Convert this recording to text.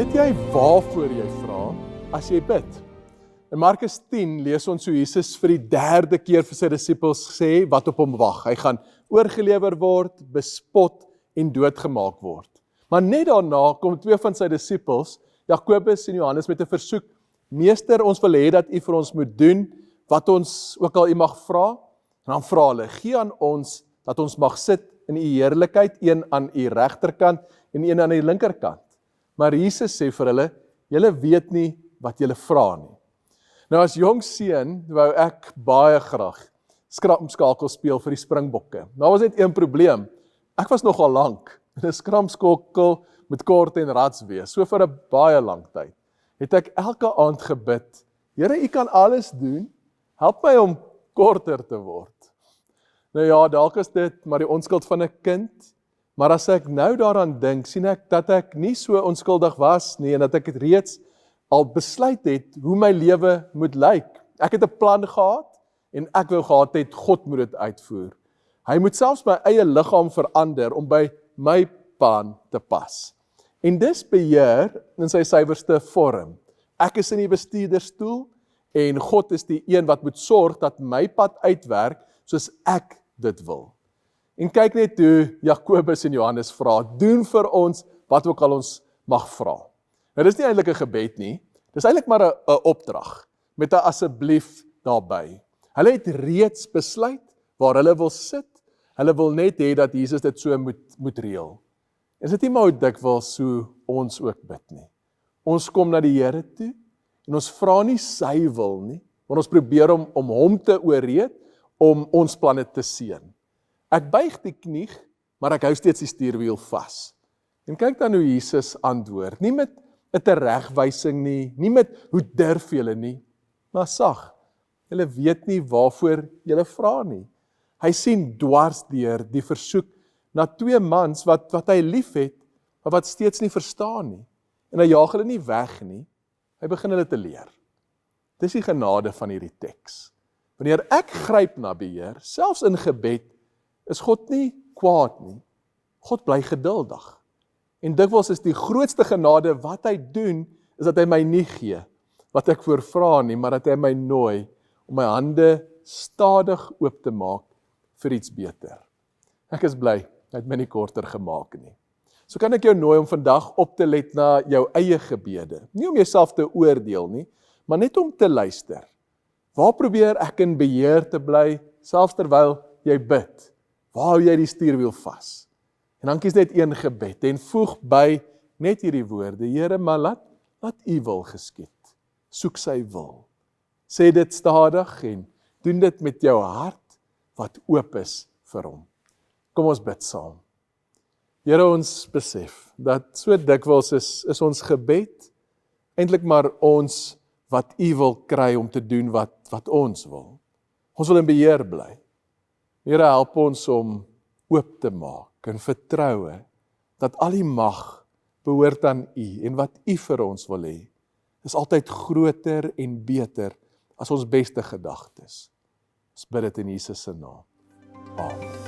Weet jy waarvoor jy vra as jy bid? In Markus 10 lees ons hoe Jesus vir die 3de keer vir sy disippels sê wat op hom wag. Hy gaan oorgelewer word, bespot en doodgemaak word. Maar net daarna kom 2 van sy disippels, Jakobus en Johannes, met 'n versoek. Meester, ons wil hê dat u vir ons moet doen wat ons ook al u mag vra. En dan vra hulle, gee aan ons dat ons mag sit in u heerlikheid, een aan u regterkant en een aan u linkerkant. Maar Jesus sê vir hulle, julle weet nie wat julle vra nie. Nou as jong seun wou ek baie graag skramskakel speel vir die Springbokke. Daar was net een probleem. Ek was nogal lank. 'n Skramskakel moet kort en rats wees. So vir 'n baie lang tyd het ek elke aand gebid, Here, u kan alles doen. Help my om korter te word. Nou ja, dalk is dit maar die onskuld van 'n kind. Maar as ek nou daaraan dink, sien ek dat ek nie so onskuldig was nie en dat ek het reeds al besluit het hoe my lewe moet lyk. Ek het 'n plan gehad en ek wou gehad het God moet dit uitvoer. Hy moet selfs my eie liggaam verander om by my plan te pas. En dis beheer in sy suiwerste vorm. Ek is in die bestuurdersstoel en God is die een wat moet sorg dat my pad uitwerk soos ek dit wil. En kyk net hoe Jakobus en Johannes vra, doen vir ons wat ook al ons mag vra. Nou dis nie eintlik 'n gebed nie, dis eintlik maar 'n opdrag, met 'n asseblief daarbey. Hulle het reeds besluit waar hulle wil sit, hulle wil net hê dat Jesus dit so moet reël. Is dit nie maar hoe dikwels hoe ons ook bid nie? Ons kom na die Here toe, en ons vra nie sy wil nie, maar ons probeer om hom te oorreed, om ons planne te seën. Ek buig die knie, maar ek hou steeds die stuurwiel vas. En kyk dan hoe Jesus antwoord, nie met 'n teregwysing nie, nie met hoe durf julle nie, maar sag. Julle weet nie waarvoor julle vra nie. Hy sien dwars deur die versoek na 2 mans wat hy liefhet, maar wat steeds nie verstaan nie. En hy jaag hulle nie weg nie, hy begin hulle te leer. Dis die genade van hierdie teks. Wanneer ek gryp na beheer, selfs in gebed, is God nie kwaad nie. God bly geduldig. En dikwels is die grootste genade wat hy doen, is dat hy my nie gee wat ek voorvra nie, maar dat hy my nooi om my hande stadig oop te maak vir iets beter. Ek is bly, hy het my nie korter gemaak nie. So kan ek jou nooi om vandag op te let na jou eie gebede. Nie om jouself te oordeel nie, maar net om te luister. Waar probeer ek in beheer te bly, selfs terwyl jy bid? Waar hou jy die stuurwiel vas? En dan kies net een gebed en voeg by net hierdie woorde, Here, maar laat u wil geskied. Soek sy wil. Sê dit stadig en doen dit met jou hart wat oop is vir hom. Kom ons bid saam. Here, ons besef dat so dikwels is ons gebed eintlik maar ons wat u wil kry om te doen wat ons wil. Ons wil in beheer bly. Here, help ons om oop te maak en vertroue dat al die mag behoort aan u en wat u vir ons wil hê, is altyd groter en beter as ons beste gedagtes. Ons bid dit in Jesus se naam. Amen.